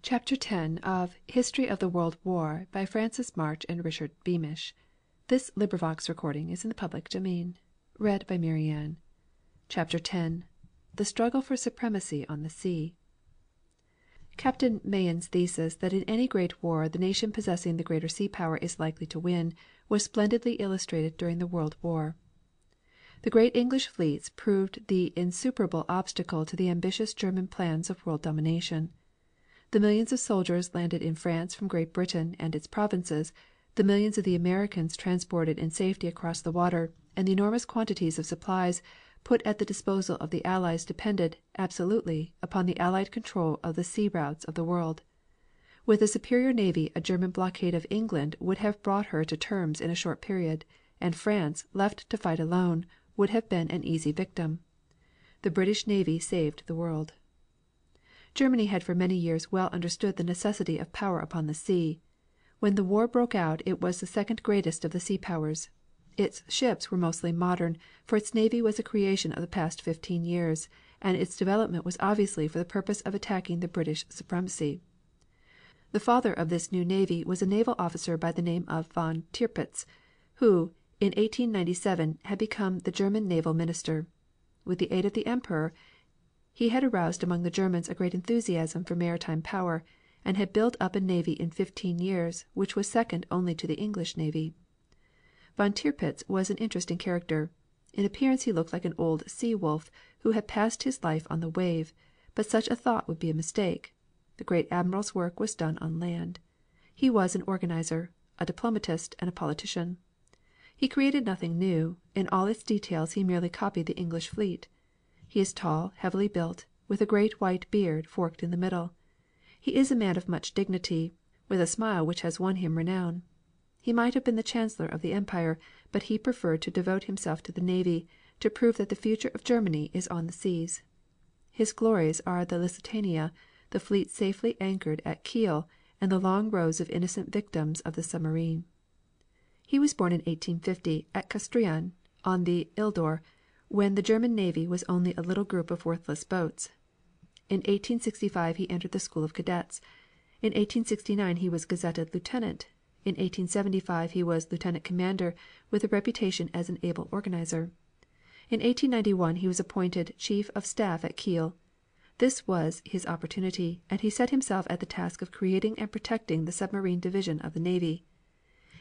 Chapter 10 of History of the World War by Francis March and Richard Beamish. This recording is in the public domain. Chapter 10 The Struggle for Supremacy on the Sea. Captain Mayen's thesis that in any great war the nation possessing the greater sea power is likely to win was splendidly illustrated during the World War. The great English fleets proved the insuperable obstacle to the ambitious German plans of world domination. The millions of soldiers landed in France from Great Britain and its provinces, the millions of the Americans transported in safety across the water, and the enormous quantities of supplies put at the disposal of the Allies depended, absolutely, upon the Allied control of the sea routes of the world. With a superior navy a German blockade of England would have brought her to terms in a short period, and France, left to fight alone, would have been an easy victim. The British navy saved the world. Germany had for many years well understood the necessity of power upon the sea. When the war broke out it was the second greatest of the sea powers. Its ships were mostly modern, for its navy was a creation of the past 15 years, and its development was obviously for the purpose of attacking the British supremacy. The father of this new navy was a naval officer by the name of von Tirpitz, who, in 1897, had become the German naval minister. With the aid of the Emperor, he had aroused among the Germans a great enthusiasm for maritime power, and had built up a navy in 15 years which was second only to the English navy. Von Tirpitz was an interesting character. In appearance he looked like an old sea wolf who had passed his life on the wave, but such a thought would be a mistake. The great admiral's work was done on land. He was an organizer, a diplomatist, and a politician. He created nothing new; in all its details he merely copied the English fleet. He is tall, heavily built, with a great white beard forked in the middle. He is a man of much dignity, with a smile which has won him renown. He might have been the Chancellor of the Empire, but he preferred to devote himself to the navy, to prove that the future of Germany is on the seas. His glories are the Lusitania, the fleet safely anchored at Kiel, and the long rows of innocent victims of the Submarine. He was born in 1850 at Castrien on the Ildor, when the German navy was only a little group of worthless boats. In 1865 he entered the School of Cadets. In 1869 he was gazetted lieutenant. In 1875 he was lieutenant commander, with a reputation as an able organizer. In 1891 he was appointed chief of staff at Kiel. This was his opportunity, and he set himself at the task of creating and protecting the submarine division of the navy.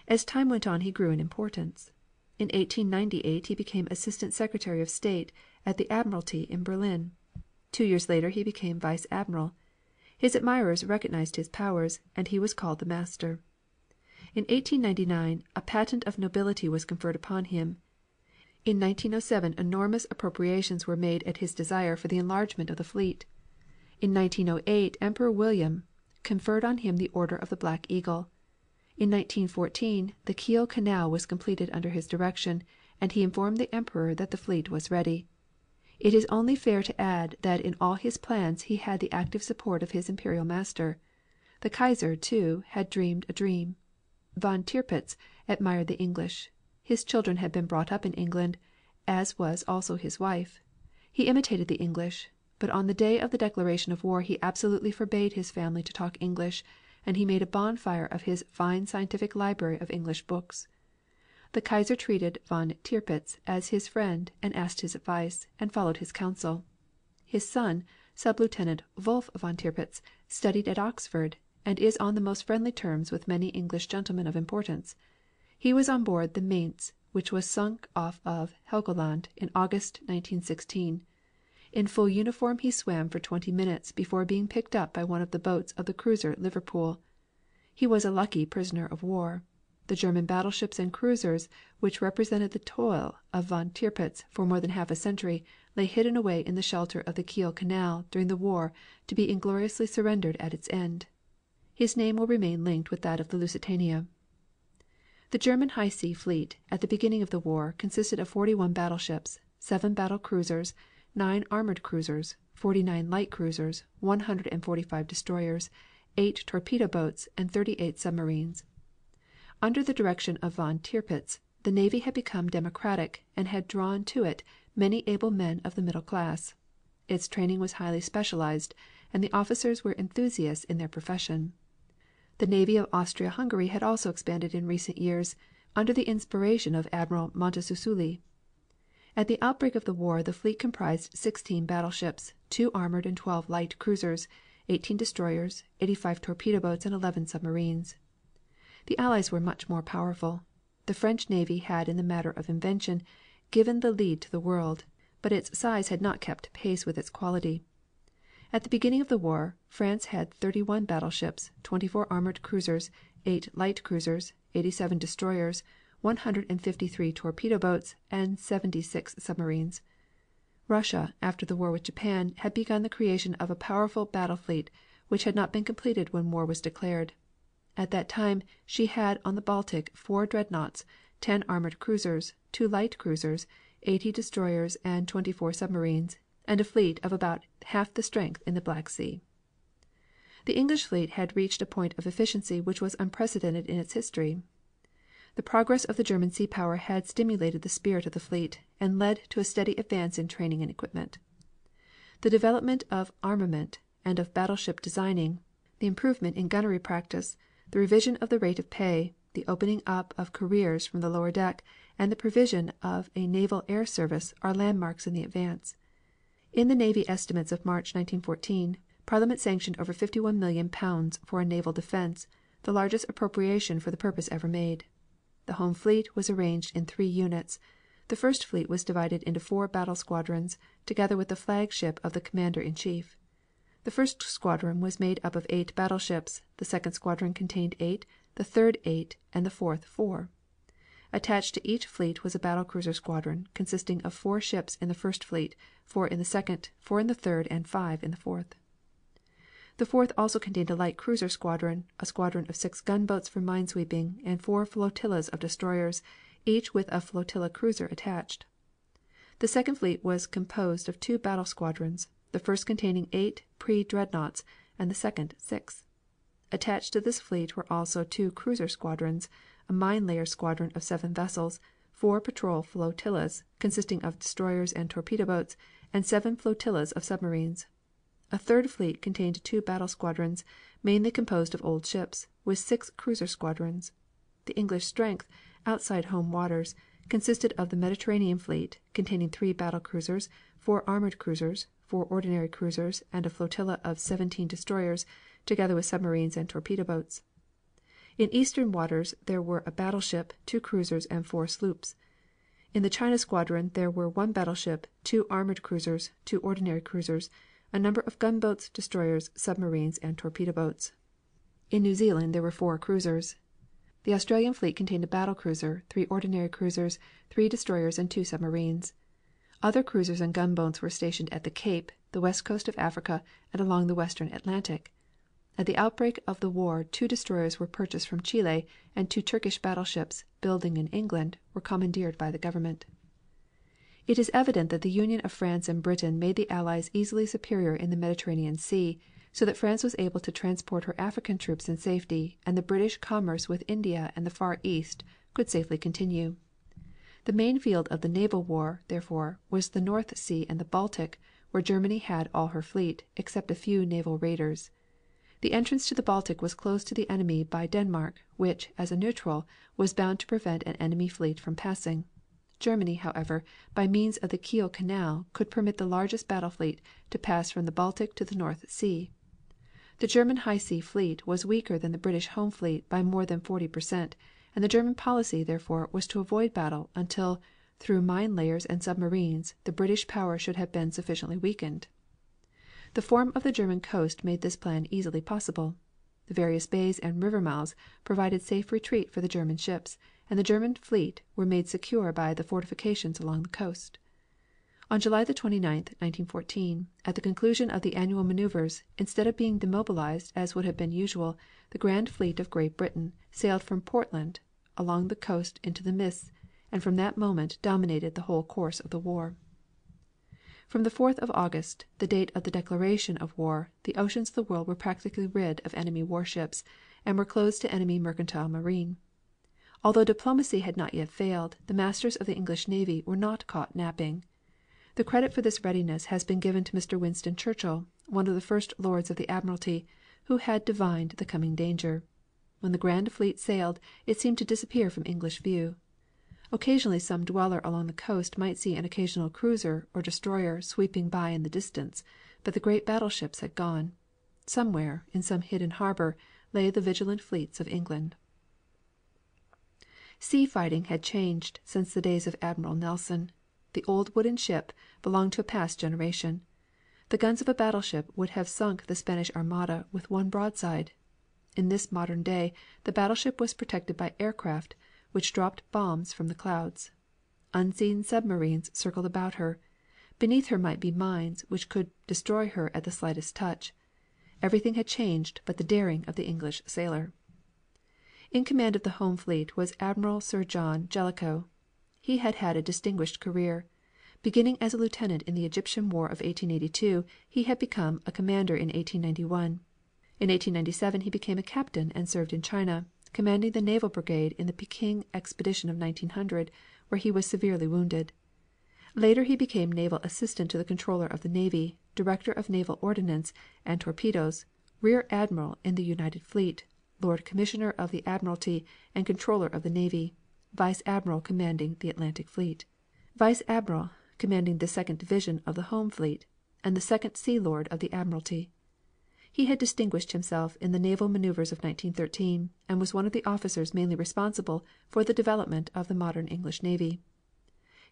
As time went on he grew in importance. In 1898 he became Assistant Secretary of State at the Admiralty in Berlin. 2 years later he became Vice Admiral. His admirers recognized his powers, and he was called the Master. In 1899 a patent of nobility was conferred upon him. In 1907 enormous appropriations were made at his desire for the enlargement of the fleet. In 1908 Emperor William conferred on him the Order of the Black Eagle. In 1914 the Kiel Canal was completed under his direction, and he informed the Emperor that the fleet was ready. It is only fair to add that in all his plans he had the active support of his imperial master. The Kaiser, too, had dreamed a dream. Von Tirpitz admired the English. His children had been brought up in England, as was also his wife. He imitated the English, but on the day of the declaration of war he absolutely forbade his family to talk English, and he made a bonfire of his fine scientific library of English books. The Kaiser treated von Tirpitz as his friend and asked his advice, and followed his counsel. His son, Sub Lieutenant Wolf von Tirpitz, studied at Oxford, and is on the most friendly terms with many English gentlemen of importance. He was on board the Mainz, which was sunk off of Helgoland in August, 1916. In full uniform he swam for 20 minutes before being picked up by one of the boats of the cruiser Liverpool. He was a lucky prisoner of war. The German battleships and cruisers which represented the toil of von Tirpitz for more than half a century lay hidden away in the shelter of the Kiel Canal during the war to be ingloriously surrendered at its end. His name will remain linked with that of the Lusitania. The German High Sea Fleet at the beginning of the war consisted of 41 battleships, 7 battle cruisers, 9 armored cruisers, 49 light cruisers, 145 destroyers, 8 torpedo boats, and 38 submarines. Under the direction of von Tirpitz, the navy had become democratic and had drawn to it many able men of the middle class. Its training was highly specialized, and the officers were enthusiasts in their profession. The navy of Austria-Hungary had also expanded in recent years, under the inspiration of Admiral Montecuculi. At the outbreak of the war the fleet comprised 16 battleships, 2 armored and 12 light cruisers, 18 destroyers, 85 torpedo boats and 11 submarines. The Allies were much more powerful. The French navy had in the matter of invention given the lead to the world, but its size had not kept pace with its quality. At the beginning of the war France had 31 battleships, 24 armored cruisers, 8 light cruisers, 87 destroyers, 153 torpedo boats and 76 submarines. Russia, after the war with Japan, had begun the creation of a powerful battle fleet which had not been completed when war was declared. At that time she had on the Baltic 4 dreadnoughts, 10 armored cruisers, 2 light cruisers, 80 destroyers and 24 submarines, and a fleet of about half the strength in the Black Sea. The English fleet had reached a point of efficiency which was unprecedented in its history. The progress of the German sea power had stimulated the spirit of the fleet and led to a steady advance in training and equipment. The development of armament and of battleship designing, the improvement in gunnery practice, the revision of the rate of pay, the opening up of careers from the lower deck, and the provision of a naval air service are landmarks in the advance. In the Navy estimates of March, 1914, Parliament sanctioned over £51,000,000 for a naval defense, the largest appropriation for the purpose ever made. The home fleet was arranged in 3 units. The first fleet was divided into 4 battle squadrons, together with the flagship of the commander in chief. The first squadron was made up of 8 battleships, the second squadron contained 8, the third 8, and the fourth 4. Attached to each fleet was a battle cruiser squadron, consisting of 4 ships in the first fleet, 4 in the second, 4 in the third, and 5 in the fourth. The fourth also contained a light cruiser squadron, a squadron of 6 gunboats for minesweeping, and 4 flotillas of destroyers, each with a flotilla cruiser attached. The second fleet was composed of 2 battle squadrons, the first containing 8 pre-dreadnoughts and the second 6. Attached to this fleet were also 2 cruiser squadrons, a Minelayers squadron of 7 vessels, 4 patrol flotillas, consisting of destroyers and torpedo boats, and 7 flotillas of submarines. A third fleet contained 2 battle squadrons, mainly composed of old ships, with 6 cruiser squadrons. The English strength, outside home waters, consisted of the Mediterranean fleet, containing 3 battle cruisers, 4 armored cruisers, 4 ordinary cruisers, and a flotilla of 17 destroyers, together with submarines and torpedo boats. In eastern waters there were a battleship, 2 cruisers, and 4 sloops. In the China squadron there were 1 battleship, 2 armored cruisers, 2 ordinary cruisers, a number of gunboats, destroyers, submarines, and torpedo boats. In New Zealand there were 4 cruisers. The Australian fleet contained a battle cruiser, 3 ordinary cruisers, 3 destroyers, and 2 submarines. Other cruisers and gunboats were stationed at the Cape, the west coast of Africa, and along the western Atlantic. At the outbreak of the war 2 destroyers were purchased from Chile, and 2 Turkish battleships, building in England, were commandeered by the government. It is evident that the union of France and Britain made the Allies easily superior in the Mediterranean Sea, so that France was able to transport her African troops in safety, and the British commerce with India and the Far East could safely continue. The main field of the naval war, therefore, was the North Sea and the Baltic, where Germany had all her fleet, except a few naval raiders. The entrance to the Baltic was closed to the enemy by Denmark, which, as a neutral, was bound to prevent an enemy fleet from passing. Germany, however, by means of the Kiel Canal, could permit the largest battle fleet to pass from the Baltic to the North Sea. The German high sea fleet was weaker than the British home fleet by more than 40%, and the German policy, therefore, was to avoid battle until, through mine layers and submarines, the British power should have been sufficiently weakened. The form of the German coast made this plan easily possible. The various bays and river mouths provided safe retreat for the German ships, and the German fleet were made secure by the fortifications along the coast. On July the 29th, 1914, at the conclusion of the annual maneuvers, instead of being demobilized as would have been usual, the Grand Fleet of Great Britain sailed from Portland along the coast into the mists, and from that moment dominated the whole course of the war. From the 4th of August, the date of the declaration of war, the oceans of the world were practically rid of enemy warships, and were closed to enemy mercantile marine. Although diplomacy had not yet failed, the masters of the English navy were not caught napping. The credit for this readiness has been given to Mr. Winston Churchill, one of the first lords of the Admiralty, who had divined the coming danger. When the grand fleet sailed it seemed to disappear from English view. Occasionally some dweller along the coast might see an occasional cruiser or destroyer sweeping by in the distance, but the great battleships had gone. Somewhere, in some hidden harbor, lay the vigilant fleets of England. Sea fighting had changed since the days of Admiral Nelson. The old wooden ship belonged to a past generation. The guns of a battleship would have sunk the Spanish Armada with one broadside. In this modern day the battleship was protected by aircraft which dropped bombs from the clouds. Unseen submarines circled about her. Beneath her might be mines which could destroy her at the slightest touch. Everything had changed but the daring of the English sailor. In command of the home fleet was Admiral Sir John Jellico. He had had a distinguished career. Beginning as a lieutenant in the Egyptian War of 1882, he had become a commander in 1891. In 1897 he became a captain and served in China, commanding the naval brigade in the Peking expedition of 1900, where he was severely wounded. Later he became naval assistant to the controller of the Navy, director of naval ordnance and torpedoes, rear admiral in the United Fleet, Lord Commissioner of the Admiralty and Controller of the Navy, Vice Admiral commanding the Atlantic Fleet, Vice Admiral commanding the 2nd Division of the Home Fleet, and the 2nd Sea Lord of the Admiralty. He had distinguished himself in the naval maneuvers of 1913 and was one of the officers mainly responsible for the development of the modern English Navy.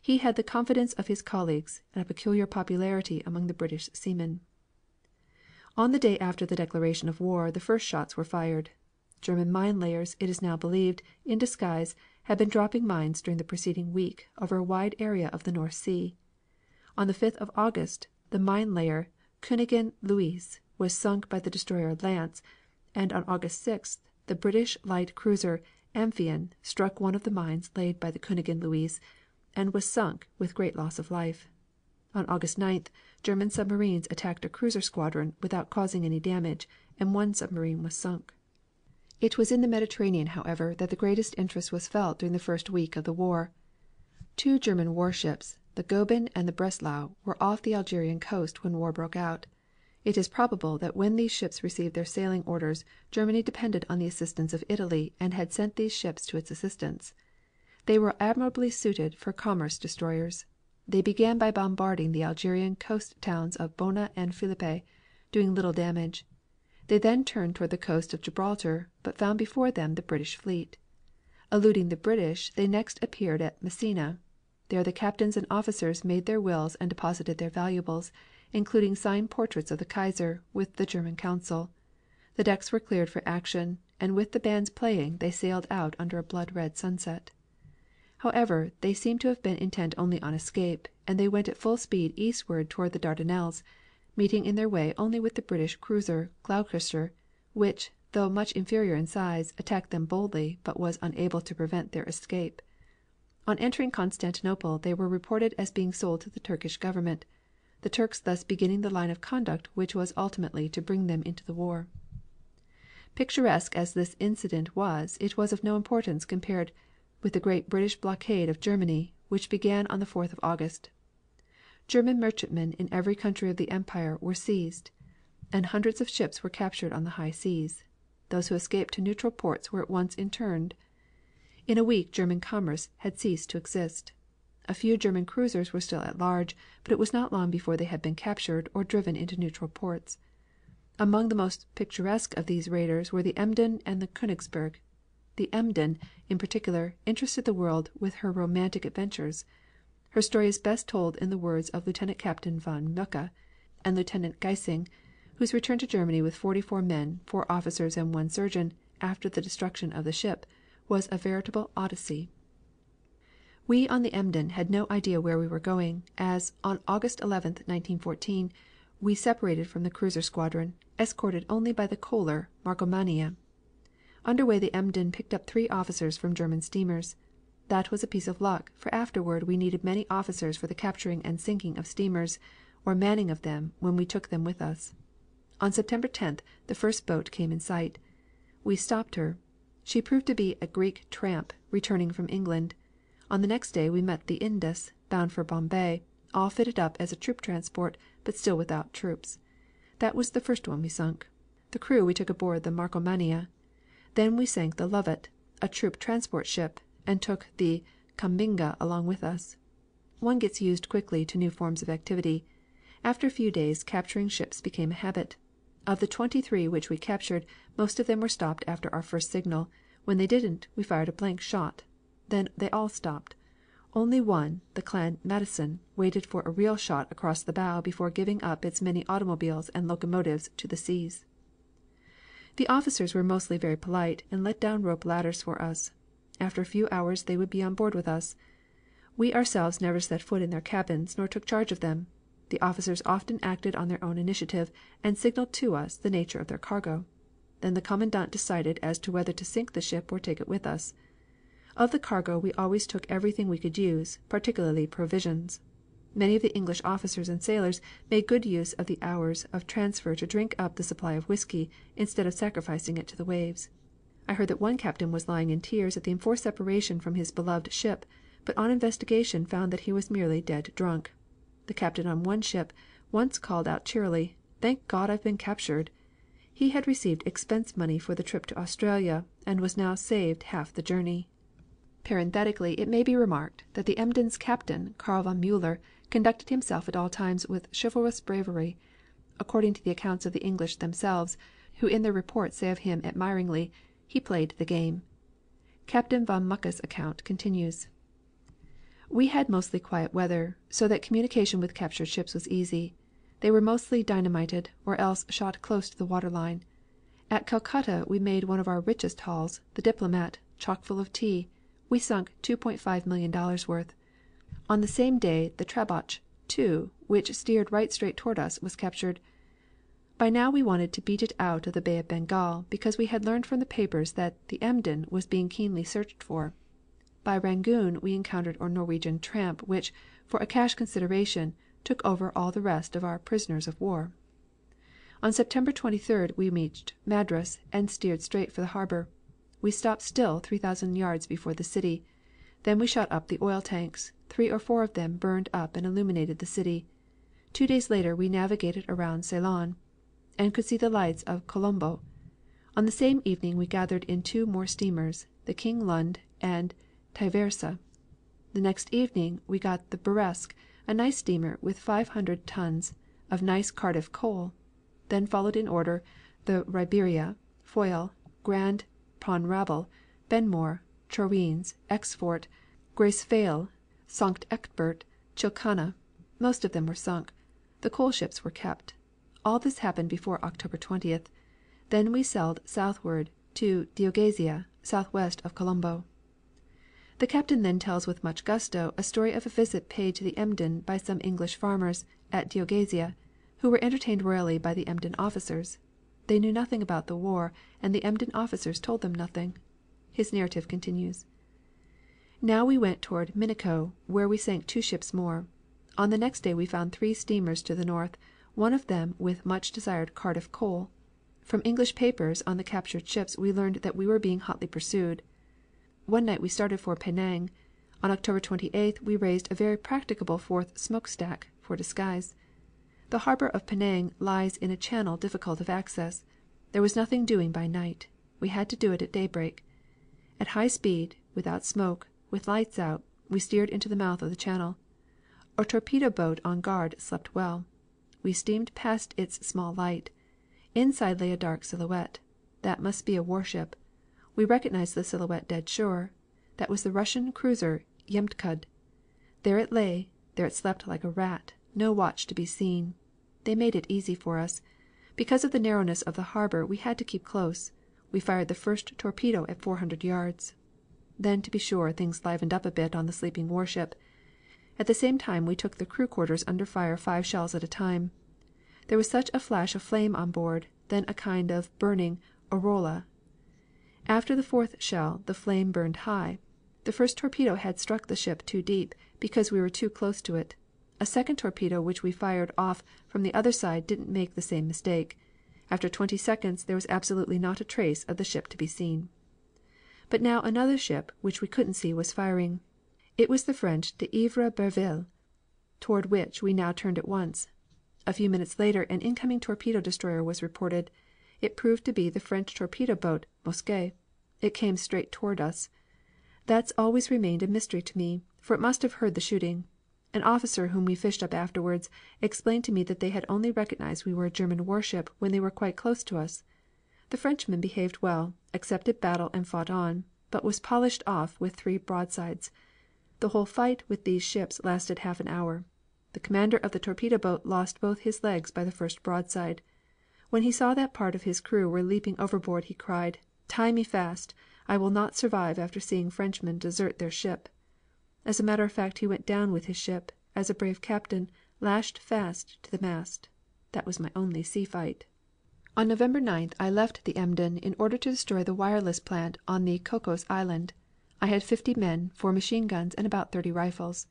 He had the confidence of his colleagues and a peculiar popularity among the British seamen. On the day after the declaration of war the first shots were fired. German Minelayers, it is now believed, in disguise, had been dropping mines during the preceding week over a wide area of the North Sea. On the 5th of August the Minelayer Königin Louise was sunk by the destroyer Lance, and on August 6th the British light cruiser Amphion struck one of the mines laid by the Königin Louise and was sunk with great loss of life. On August 9th German submarines attacked a cruiser squadron without causing any damage, and one submarine was sunk. It was in the Mediterranean, however, that the greatest interest was felt during the first week of the war. Two German warships, the Goeben and the Breslau, were off the Algerian coast when war broke out. It is probable that when these ships received their sailing orders Germany depended on the assistance of Italy and had sent these ships to its assistance. They were admirably suited for commerce destroyers. They began by bombarding the Algerian coast towns of Bona and Philippe, doing little damage. They then turned toward the coast of Gibraltar, but found before them the British fleet. Eluding the British, they next appeared at Messina. There the captains and officers made their wills and deposited their valuables, including signed portraits of the Kaiser, with the German consul. The decks were cleared for action, and with the bands playing they sailed out under a blood-red sunset. However, they seem to have been intent only on escape, and they went at full speed eastward toward the Dardanelles, meeting in their way only with the British cruiser Gloucester, which, though much inferior in size, attacked them boldly, but was unable to prevent their escape. On entering Constantinople they were reported as being sold to the Turkish government, the Turks thus beginning the line of conduct which was ultimately to bring them into the war. Picturesque as this incident was, it was of no importance compared with the great British blockade of Germany, which began on the 4th of August. German merchantmen in every country of the empire were seized, and hundreds of ships were captured on the high seas. Those who escaped to neutral ports were at once interned. In a week German commerce had ceased to exist. A few German cruisers were still at large, but it was not long before they had been captured or driven into neutral ports. Among the most picturesque of these raiders were the Emden and the Königsberg. The Emden, in particular, interested the world with her romantic adventures. Her story is best told in the words of Lieutenant Captain von Mucke and Lieutenant Geising, whose return to Germany with 44 men, 4 officers and 1 surgeon, after the destruction of the ship, was a veritable Odyssey. We on the Emden had no idea where we were going, as, on August 11, 1914, we separated from the cruiser squadron, escorted only by the coaler Markomannia. Under way the Emden picked up 3 officers from German steamers. That was a piece of luck, for afterward we needed many officers for the capturing and sinking of steamers, or manning of them when we took them with us. On September 10th the first boat came in sight. We stopped her. She proved to be a Greek tramp returning from England. On the next day we met the Indus, bound for Bombay, all fitted up as a troop transport, but still without troops. That was the first one we sunk. The crew we took aboard the Marcomannia. Then we sank the Lovett, a troop transport ship, and took the Kambinga along with us. One gets used quickly to new forms of activity. After a few days capturing ships became a habit. Of the 23 which we captured, most of them were stopped after our first signal. When they didn't, we fired a blank shot. Then they all stopped. Only one, the clan Madison, waited for a real shot across the bow before giving up its many automobiles and locomotives to the seas. The officers were mostly very polite and let down rope ladders for us. After a few hours they would be on board with us. We ourselves never set foot in their cabins nor took charge of them. The officers often acted on their own initiative and signaled to us the nature of their cargo. Then the commandant decided as to whether to sink the ship or take it with us. Of the cargo we always took everything we could use, particularly provisions. Many of the English officers and sailors made good use of the hours of transfer to drink up the supply of whiskey instead of sacrificing it to the waves. I heard that one captain was lying in tears at the enforced separation from his beloved ship, but on investigation found that he was merely dead drunk. The captain on one ship once called out cheerily, "Thank God I've been captured." He had received expense money for the trip to Australia and was now saved half the journey. Parenthetically, it may be remarked that the Emden's captain, Karl von Müller, conducted himself at all times with chivalrous bravery. According to the accounts of the English themselves, who in their reports say of him admiringly, "He played the game." Captain von Mucke's account continues. We had mostly quiet weather, so that communication with captured ships was easy. They were mostly dynamited, or else shot close to the water line. At Calcutta we made one of our richest hauls, the Diplomat, chock full of tea. We sunk $2.5 million worth. On the same day the Trabbotch, too, which steered right straight toward us, was captured. By now we wanted to beat it out of the Bay of Bengal, because we had learned from the papers that the Emden was being keenly searched for. By Rangoon we encountered a Norwegian tramp which, for a cash consideration, took over all the rest of our prisoners of war. On September 23rd we reached Madras and steered straight for the harbor. We stopped still 3,000 yards before the city. Then we shot up the oil tanks. 3 or 4 of them burned up and illuminated the city. 2 days later we navigated around Ceylon and could see the lights of Colombo. On the same evening we gathered in 2 more steamers, the King Lund and Tywerse. The next evening we got the Burresque, a nice steamer with 500 tons of nice Cardiff coal. Then followed in order the Ribeira, Foyle, Grand Ponrabble, Benmore, Troines, Exfort, Gracefail, Sankt Eckbert, Chilcana. Most of them were sunk. The coal ships were kept. All this happened before October 20th. Then we sailed southward to Diogasia, southwest of Colombo. The captain then tells with much gusto a story of a visit paid to the Emden by some English farmers at Diogasia, who were entertained royally by the Emden officers. They knew nothing about the war, and the Emden officers told them nothing. His narrative continues. Now we went toward Minico, where we sank 2 ships more. On the next day we found 3 steamers to the north, one of them with much desired Cardiff coal. From English papers on the captured ships we learned that we were being hotly pursued. One night we started for Penang. On October 28th we raised a very practicable 4th smokestack for disguise. The harbor of Penang lies in a channel difficult of access. There was nothing doing by night. We had to do it at daybreak. At high speed, without smoke, with lights out, we steered into the mouth of the channel. A torpedo boat on guard slept well. We steamed past its small light. Inside lay a dark silhouette. That must be a warship. We recognized the silhouette dead sure. That was the Russian cruiser Yemtkud. There it lay, there it slept like a rat, no watch to be seen. They made it easy for us. Because of the narrowness of the harbor we had to keep close. We fired the first torpedo at 400 yards. Then, to be sure, things livened up a bit on the sleeping warship. At the same time we took the crew quarters under fire 5 shells at a time. There was such a flash of flame on board, then a kind of burning aureola. After the 4th shell the flame burned high. The first torpedo had struck the ship too deep, because we were too close to it. A second torpedo which we fired off from the other side didn't make the same mistake. After 20 seconds there was absolutely not a trace of the ship to be seen. But now another ship which we couldn't see was firing. It was the French de Ivry Berville, toward which we now turned at once. A few minutes later an incoming torpedo destroyer was reported. It proved to be the French torpedo boat Mosquet. It came straight toward us. That's always remained a mystery to me, for it must have heard the shooting. An officer whom we fished up afterwards explained to me that they had only recognized we were a German warship when they were quite close to us. The Frenchman behaved well, accepted battle and fought on, but was polished off with 3 broadsides. The whole fight with these ships lasted half an hour. The commander of the torpedo boat lost both his legs by the first broadside. When he saw that part of his crew were leaping overboard he cried, 'Tie me fast! I will not survive after seeing Frenchmen desert their ship.' As a matter of fact he went down with his ship, as a brave captain, lashed fast to the mast. That was my only sea fight. On November 9th I left the Emden in order to destroy the wireless plant on the Cocos Island. I had 50 men, 4 machine guns, and about 30 rifles.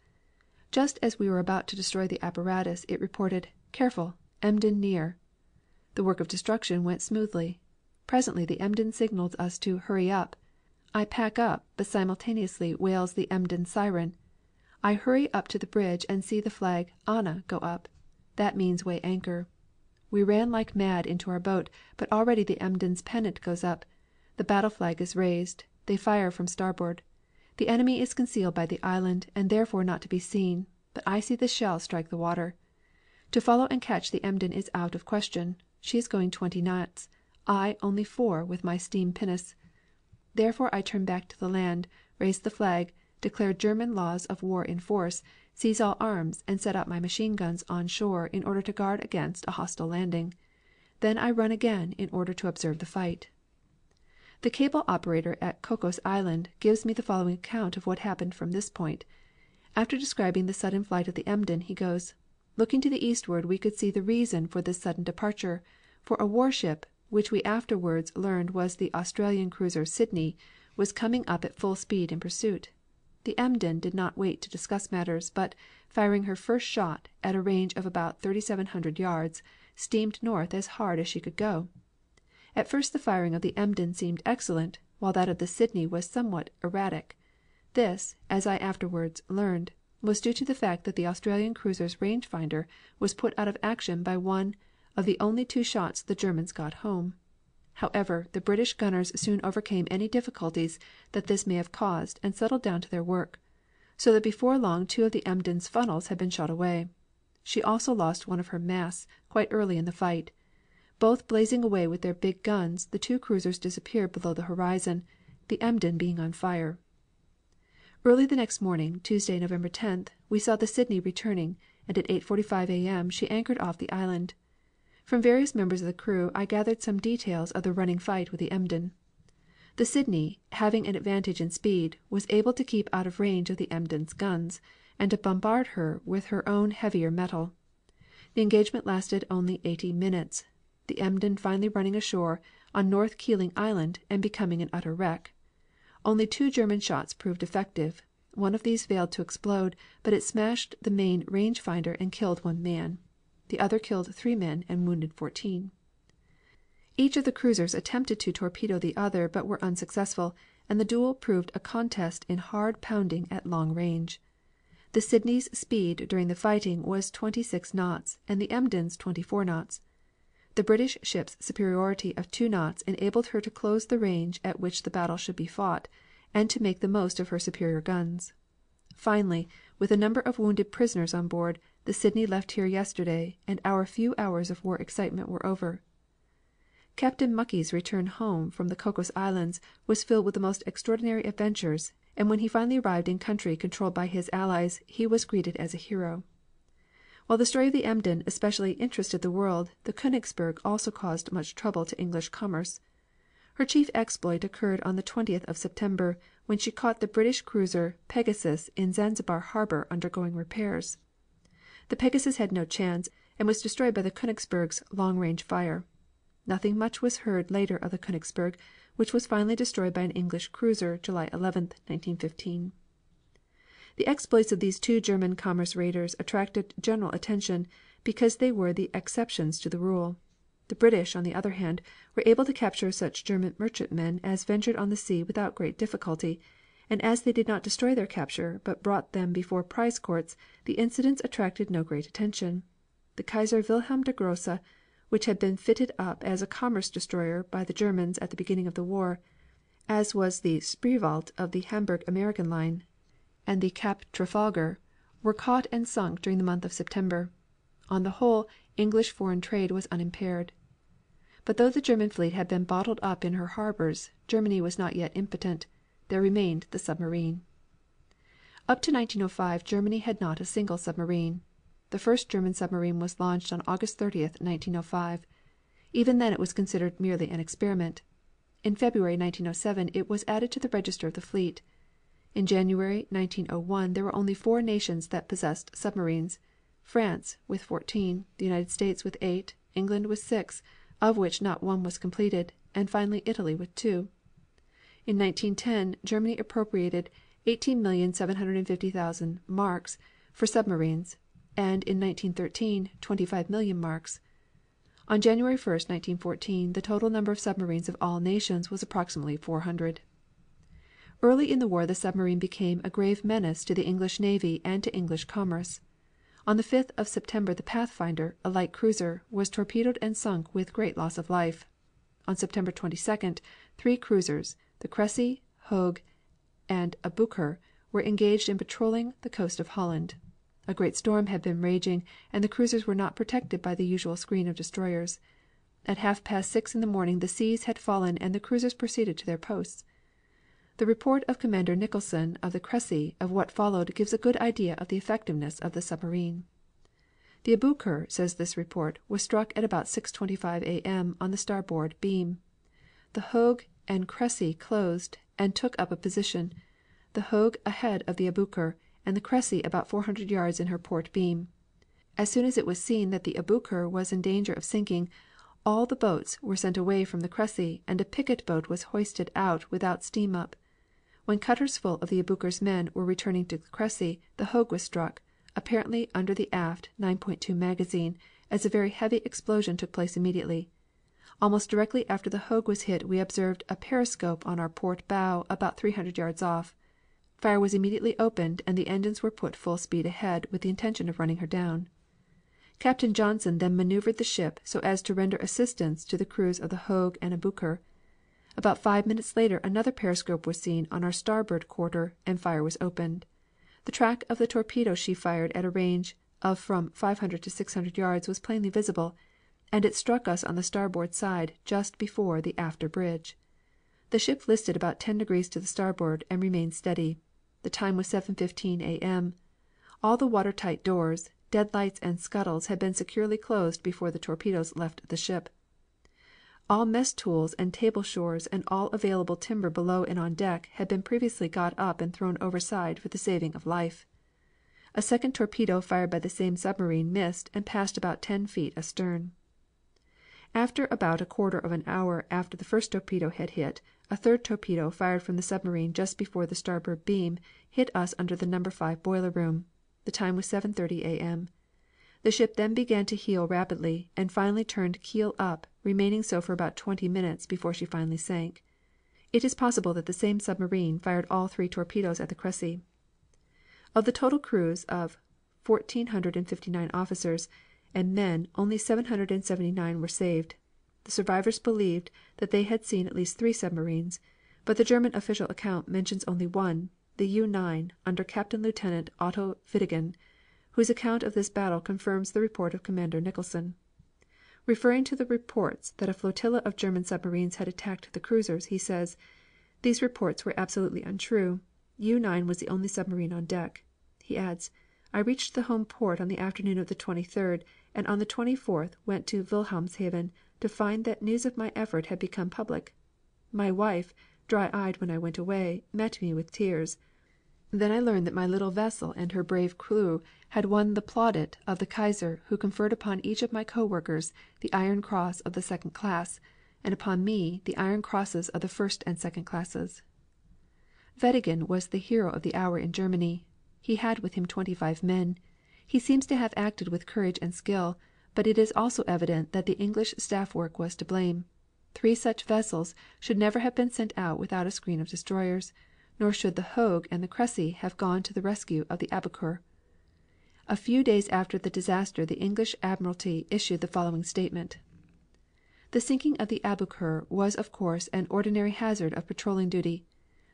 Just as we were about to destroy the apparatus it reported, 'Careful! Emden near!' The work of destruction went smoothly. Presently the Emden signals us to 'hurry up.' I pack up, but simultaneously wails the Emden siren. I hurry up to the bridge and see the flag 'Anna' go up. That means weigh anchor. We ran like mad into our boat, but already the Emden's pennant goes up. The battle flag is raised. They fire from starboard. The enemy is concealed by the island and therefore not to be seen, but I see the shell strike the water. To follow and catch the Emden is out of question. She is going 20 knots. I only 4 with my steam pinnace. Therefore I turn back to the land, raise the flag, declare German laws of war in force, seize all arms, and set up my machine guns on shore in order to guard against a hostile landing. Then I run again in order to observe the fight. The cable operator at Cocos Island gives me the following account of what happened from this point. After describing the sudden flight of the Emden, he goes, 'Looking to the eastward we could see the reason for this sudden departure, for a warship, which we afterwards learned was the Australian cruiser Sydney, was coming up at full speed in pursuit. The Emden did not wait to discuss matters, but, firing her first shot at a range of about 3,700 yards, steamed north as hard as she could go. At first the firing of the Emden seemed excellent, while that of the Sydney was somewhat erratic. This, as I afterwards learned, was due to the fact that the Australian cruiser's range finder was put out of action by one of the only 2 shots the Germans got home. However, the British gunners soon overcame any difficulties that this may have caused and settled down to their work, so that before long 2 of the Emden's funnels had been shot away. She also lost one of her masts quite early in the fight. Both blazing away with their big guns, the 2 cruisers disappeared below the horizon, the Emden being on fire. Early the next morning, Tuesday, November 10th, we saw the Sydney returning, and at 8:45 a.m. she anchored off the island. From various members of the crew I gathered some details of the running fight with the Emden. The Sydney, having an advantage in speed, was able to keep out of range of the Emden's guns, and to bombard her with her own heavier metal. The engagement lasted only 80 minutes, the Emden finally running ashore on North Keeling Island and becoming an utter wreck. Only 2 German shots proved effective. One of these failed to explode, but it smashed the main range finder and killed 1 man. The other killed 3 men and wounded 14. Each of the cruisers attempted to torpedo the other but were unsuccessful, and the duel proved a contest in hard pounding at long range. The Sydney's speed during the fighting was 26 knots and the Emden's 24 knots. The British ship's superiority of 2 knots enabled her to close the range at which the battle should be fought, and to make the most of her superior guns. Finally, with a number of wounded prisoners on board, the Sydney left here yesterday, and our few hours of war excitement were over. Captain Muckey's return home from the Cocos Islands was filled with the most extraordinary adventures, and when he finally arrived in country controlled by his allies he was greeted as a hero. While the story of the Emden especially interested the world, the Königsberg also caused much trouble to English commerce. Her chief exploit occurred on the 20th of September, when she caught the British cruiser Pegasus in Zanzibar harbor undergoing repairs. The Pegasus had no chance, and was destroyed by the Königsberg's long-range fire. Nothing much was heard later of the Königsberg, which was finally destroyed by an English cruiser July 11, 1915. The exploits of these 2 German commerce raiders attracted general attention because they were the exceptions to the rule. The British, on the other hand, were able to capture such German merchantmen as ventured on the sea without great difficulty, and as they did not destroy their capture but brought them before prize courts, the incidents attracted no great attention. the Kaiser Wilhelm der Grosse, which had been fitted up as a commerce destroyer by the Germans at the beginning of the war, as was the Spreewald of the Hamburg American Line, and the Cap Trafalgar, were caught and sunk during the month of September. On the whole, English foreign trade was unimpaired. But though the German fleet had been bottled up in her harbors, Germany was not yet impotent. There remained the submarine. Up to 1905 Germany had not a single submarine. The first German submarine was launched on August 30th, 1905. Even then it was considered merely an experiment. In February 1907 it was added to the register of the fleet. In January 1901 there were only 4 nations that possessed submarines: France with 14, the United States with 8, England with 6, of which not one was completed, and finally Italy with 2. In 1910 Germany appropriated 18,750,000 marks for submarines, and in 1913 25 million marks. On January 1, 1914, the total number of submarines of all nations was approximately 400. Early in the war the submarine became a grave menace to the English Navy and to English commerce. On the 5th of September the Pathfinder, a light cruiser, was torpedoed and sunk with great loss of life. On September 22nd 3 cruisers, the Cressy, Hogue, and Aboukir, were engaged in patrolling the coast of Holland. A great storm had been raging, and the cruisers were not protected by the usual screen of destroyers. At 6:30 in the morning the seas had fallen and the cruisers proceeded to their posts. The report of Commander Nicholson of the Cressy of what followed gives a good idea of the effectiveness of the submarine. The Aboukir, says this report, was struck at about 6:25 A.M. on the starboard beam. The Hogue and Cressy closed and took up a position, the Hogue ahead of the Aboukir, and the Cressy about 400 yards in her port beam. As soon as it was seen that the Aboukir was in danger of sinking, all the boats were sent away from the Cressy, and a picket boat was hoisted out without steam up. When cutters full of the Aboukir's men were returning to the Cressy, the Hogue was struck, apparently under the aft 9.2 magazine, as a very heavy explosion took place immediately. Almost directly after the Hogue was hit we observed a periscope on our port bow about 300 yards off. Fire was immediately opened and the engines were put full speed ahead with the intention of running her down. Captain Johnson then maneuvered the ship so as to render assistance to the crews of the Hogue and Aboukir. About 5 minutes later another periscope was seen on our starboard quarter and fire was opened. The track of the torpedo she fired at a range of from 500 to 600 yards was plainly visible, and it struck us on the starboard side just before the after bridge. The ship listed about 10 degrees to the starboard and remained steady. The time was 7:15 A.M. All the watertight doors, deadlights and scuttles had been securely closed before the torpedoes left the ship. All mess tools and table shores and all available timber below and on deck had been previously got up and thrown overside for the saving of life. A second torpedo fired by the same submarine missed and passed about 10 feet astern. After about a quarter of an hour after the first torpedo had hit, a third torpedo fired from the submarine just before the starboard beam hit us under the No. 5 boiler room. The time was 7:30 A.M. The ship then began to heel rapidly and finally turned keel up, remaining so for about 20 minutes before she finally sank. It is possible that the same submarine fired all 3 torpedoes at the Cressy. Of the total crews of 1,459 officers and men only 779 were saved. The survivors believed that they had seen at least 3 submarines, but the German official account mentions only one, the U-9, under Captain Lieutenant Otto Wittingen, whose account of this battle confirms the report of Commander Nicholson. Referring to the reports that a flotilla of German submarines had attacked the cruisers, he says: "These reports were absolutely untrue. U-9 was the only submarine on deck." He adds: "I reached the home port on the afternoon of the 23rd, and on the 24th went to Wilhelmshaven to find that news of my effort had become public. My wife, dry-eyed when I went away, met me with tears. Then I learned that my little vessel and her brave crew had won the plaudit of the Kaiser, who conferred upon each of my co workers the Iron Cross of the second class, and upon me the Iron Crosses of the first and second classes." Wittingen was the hero of the hour in Germany. He had with him 25 men. He seems to have acted with courage and skill, but it is also evident that the English staff work was to blame. 3 such vessels should never have been sent out without a screen of destroyers, nor should the Hogue and the Cressy have gone to the rescue of the Aboukir. A few days after the disaster the English Admiralty issued the following statement: The sinking of the Aboukir was of course an ordinary hazard of patrolling duty.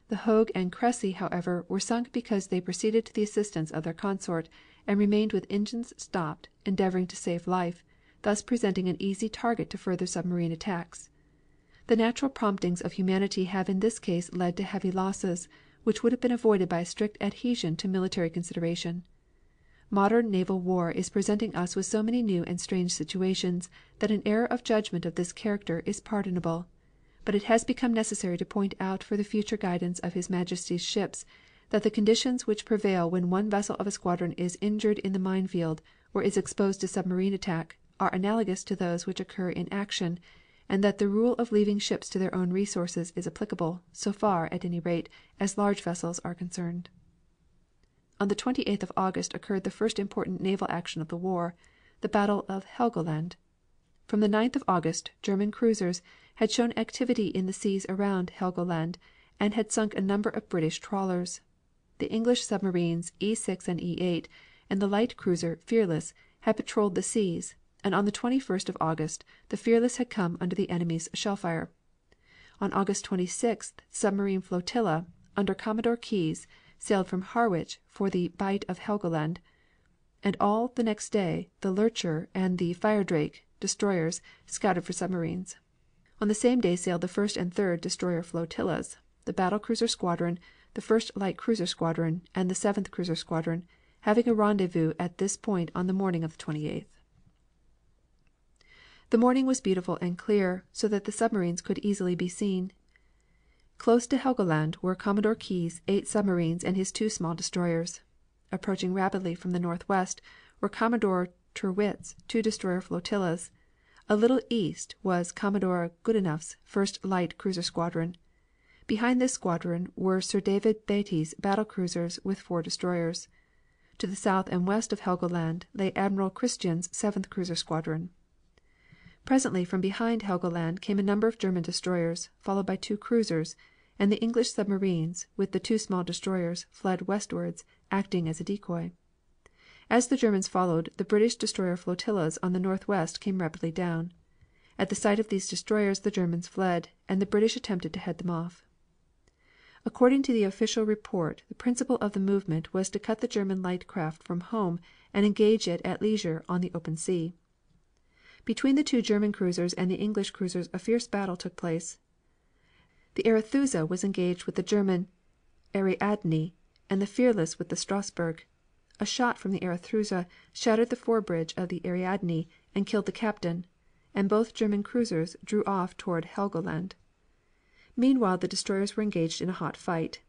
The Hogue and Cressy, however, were sunk because they proceeded to the assistance of their consort, and remained with engines stopped, endeavoring to save life, thus presenting an easy target to further submarine attacks. The natural promptings of humanity have in this case led to heavy losses, which would have been avoided by a strict adhesion to military consideration. Modern naval war is presenting us with so many new and strange situations that an error of judgment of this character is pardonable. But it has become necessary to point out for the future guidance of His Majesty's ships that the conditions which prevail when one vessel of a squadron is injured in the mine field or is exposed to submarine attack are analogous to those which occur in action, and that the rule of leaving ships to their own resources is applicable, so far, at any rate, as large vessels are concerned. On the 28th of August occurred the first important naval action of the war, the battle of Helgoland. From the 9th of August German cruisers had shown activity in the seas around Helgoland and had sunk a number of British trawlers. The English submarines E6 and E8 and the light cruiser Fearless had patrolled the seas, and on the 21st of August the Fearless had come under the enemy's shell fire. On August 26th the submarine flotilla, under Commodore Keyes, sailed from Harwich for the Bight of Helgoland, and all the next day the Lurcher and the Firedrake destroyers scouted for submarines. On the same day sailed the first and third destroyer flotillas, the battle cruiser squadron, the first light cruiser squadron, and the 7th cruiser squadron, having a rendezvous at this point on the morning of the 28th. The morning was beautiful and clear, so that the submarines could easily be seen. Close to Helgoland were Commodore Keyes' 8 submarines and his 2 small destroyers. Approaching rapidly from the northwest were Commodore Tirpitz' 2 destroyer flotillas. A little east was Commodore Goodenough's 1st light cruiser squadron. Behind this squadron were Sir David Beatty's battle cruisers with 4 destroyers. To the south and west of Helgoland lay Admiral Christian's 7th cruiser squadron. Presently from behind Helgoland came a number of German destroyers, followed by 2 cruisers, and the English submarines, with the 2 small destroyers, fled westwards, acting as a decoy. As the Germans followed, the British destroyer flotillas on the northwest came rapidly down. At the sight of these destroyers the Germans fled, and the British attempted to head them off. According to the official report the principle of the movement was to cut the German light craft from home and engage it at leisure on the open sea. Between the 2 German cruisers and the English cruisers a fierce battle took place. The Arethusa was engaged with the German Ariadne and the Fearless with the Strasburg. A shot from the Arethusa shattered the forebridge of the Ariadne and killed the captain, and both German cruisers drew off toward Helgoland. Meanwhile the destroyers were engaged in a hot fight.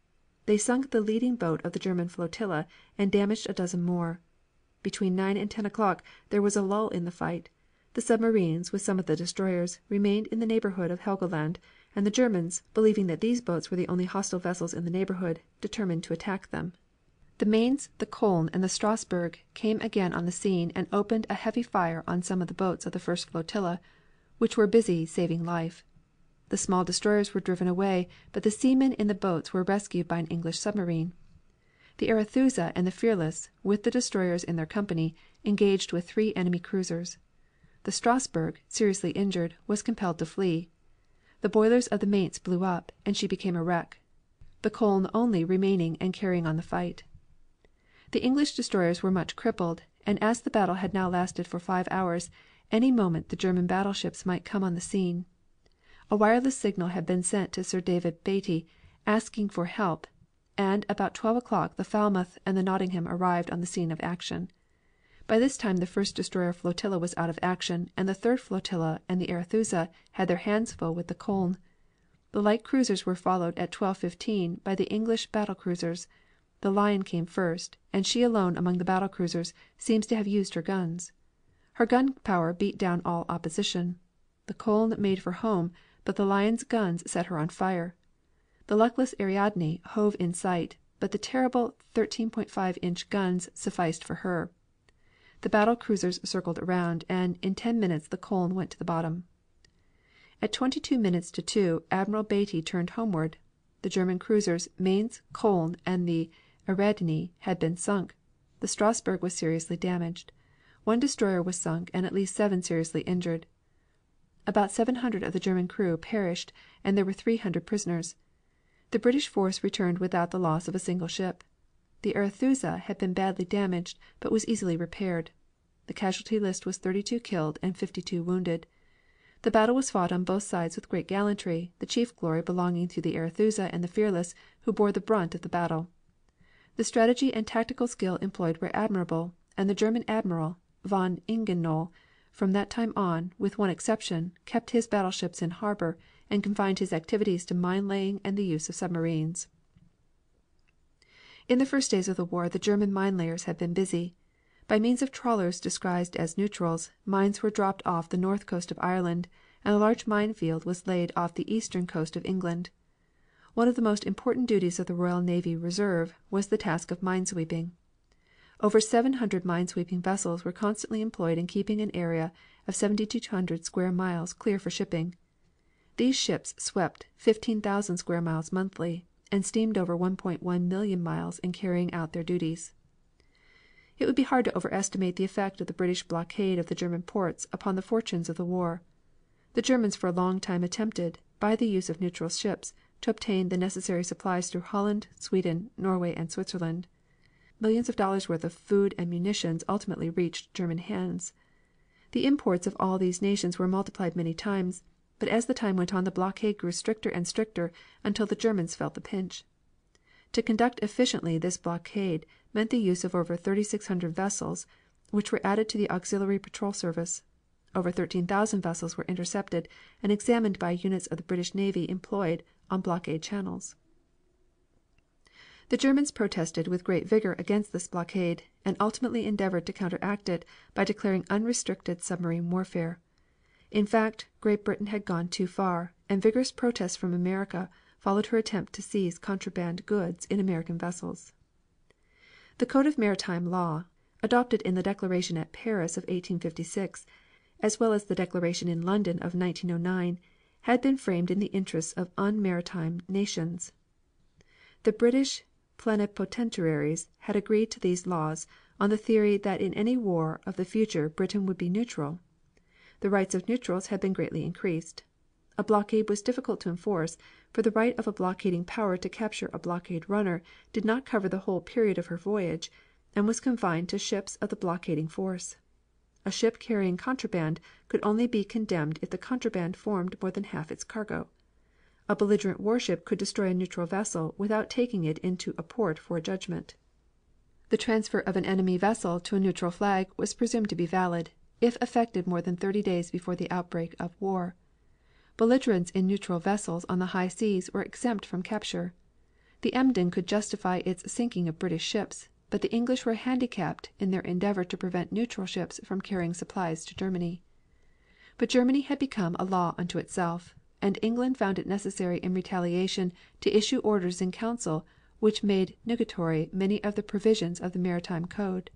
They sunk the leading boat of the German flotilla and damaged a dozen more. Between 9 and 10 o'clock there was a lull in the fight. The submarines, with some of the destroyers, remained in the neighborhood of Helgoland, and the Germans, believing that these boats were the only hostile vessels in the neighborhood, determined to attack them. The Mainz, the Köln, and the Strasburg came again on the scene and opened a heavy fire on some of the boats of the first flotilla, which were busy saving life. The small destroyers were driven away, but the seamen in the boats were rescued by an English submarine. The Arethusa and the Fearless, with the destroyers in their company, engaged with 3 enemy cruisers. The Strasburg, seriously injured, was compelled to flee. The boilers of the Mainz blew up, and she became a wreck, the Köln only remaining and carrying on the fight. The English destroyers were much crippled, and as the battle had now lasted for 5 hours, any moment the German battleships might come on the scene. A wireless signal had been sent to Sir David Beatty, asking for help, and about 12 o'clock the Falmouth and the Nottingham arrived on the scene of action. By this time the first destroyer flotilla was out of action, and the third flotilla and the Arethusa had their hands full with the Köln. The light cruisers were followed at 12:15 by the English battle cruisers. The Lion came first, and she alone among the battle cruisers seems to have used her guns. Her gun power beat down all opposition. The Köln made for home, but the Lion's guns set her on fire. The luckless Ariadne hove in sight, but the terrible 13.5-inch guns sufficed for her. The battle cruisers circled around, and in 10 minutes the Köln went to the bottom. At 22 minutes to 2 Admiral Beatty turned homeward. The German cruisers Mainz, Köln, and the Ariadne had been sunk. The Strasburg was seriously damaged. One destroyer was sunk and at least 7 seriously injured. About 700 of the German crew perished and there were 300 prisoners. The British force returned without the loss of a single ship. The Arethusa had been badly damaged but was easily repaired. The casualty list was 32 killed and 52 wounded. The battle was fought on both sides with great gallantry, the chief glory belonging to the Arethusa and the Fearless, who bore the brunt of the battle. The strategy and tactical skill employed were admirable, and the German admiral, von Ingenohl, from that time on, with one exception, kept his battleships in harbor and confined his activities to mine laying and the use of submarines. In the first days of the war the German minelayers had been busy. By means of trawlers disguised as neutrals, mines were dropped off the north coast of Ireland, and a large minefield was laid off the eastern coast of England. One of the most important duties of the Royal Navy Reserve was the task of mine sweeping. Over 700 mine sweeping vessels were constantly employed in keeping an area of 7,200 square miles clear for shipping. These ships swept 15,000 square miles monthly and steamed over 1.1 million miles in carrying out their duties. It would be hard to overestimate the effect of the British blockade of the German ports upon the fortunes of the war. The Germans for a long time attempted, by the use of neutral ships, to obtain the necessary supplies through Holland, Sweden, Norway and Switzerland. Millions of dollars worth of food and munitions ultimately reached German hands. The imports of all these nations were multiplied many times, but as the time went on the blockade grew stricter and stricter until the Germans felt the pinch. To conduct efficiently this blockade meant the use of over 3,600 vessels, which were added to the auxiliary patrol service. Over 13,000 vessels were intercepted and examined by units of the British Navy employed on blockade channels. The Germans protested with great vigor against this blockade, and ultimately endeavored to counteract it by declaring unrestricted submarine warfare. In fact, Great Britain had gone too far, and vigorous protests from America followed her attempt to seize contraband goods in American vessels. The Code of Maritime Law, adopted in the Declaration at Paris of 1856, as well as the Declaration in London of 1909, had been framed in the interests of unmaritime nations. The British plenipotentiaries had agreed to these laws on the theory that in any war of the future Britain would be neutral. The rights of neutrals had been greatly increased. A blockade was difficult to enforce, for the right of a blockading power to capture a blockade runner did not cover the whole period of her voyage, and was confined to ships of the blockading force. A ship carrying contraband could only be condemned if the contraband formed more than half its cargo. A belligerent warship could destroy a neutral vessel without taking it into a port for judgment. The transfer of an enemy vessel to a neutral flag was presumed to be valid, if effected more than 30 days before the outbreak of war. Belligerents in neutral vessels on the high seas were exempt from capture. The Emden could justify its sinking of British ships, but the English were handicapped in their endeavor to prevent neutral ships from carrying supplies to Germany. But Germany had become a law unto itself, and England found it necessary in retaliation to issue orders in council which made nugatory many of the provisions of the maritime code.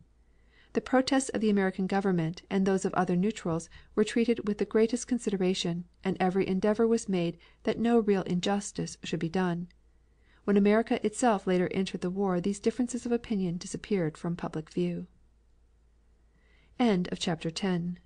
The protests of the American government and those of other neutrals were treated with the greatest consideration, and every endeavor was made that no real injustice should be done. When America itself later entered the war these differences of opinion disappeared from public view. End of chapter 10.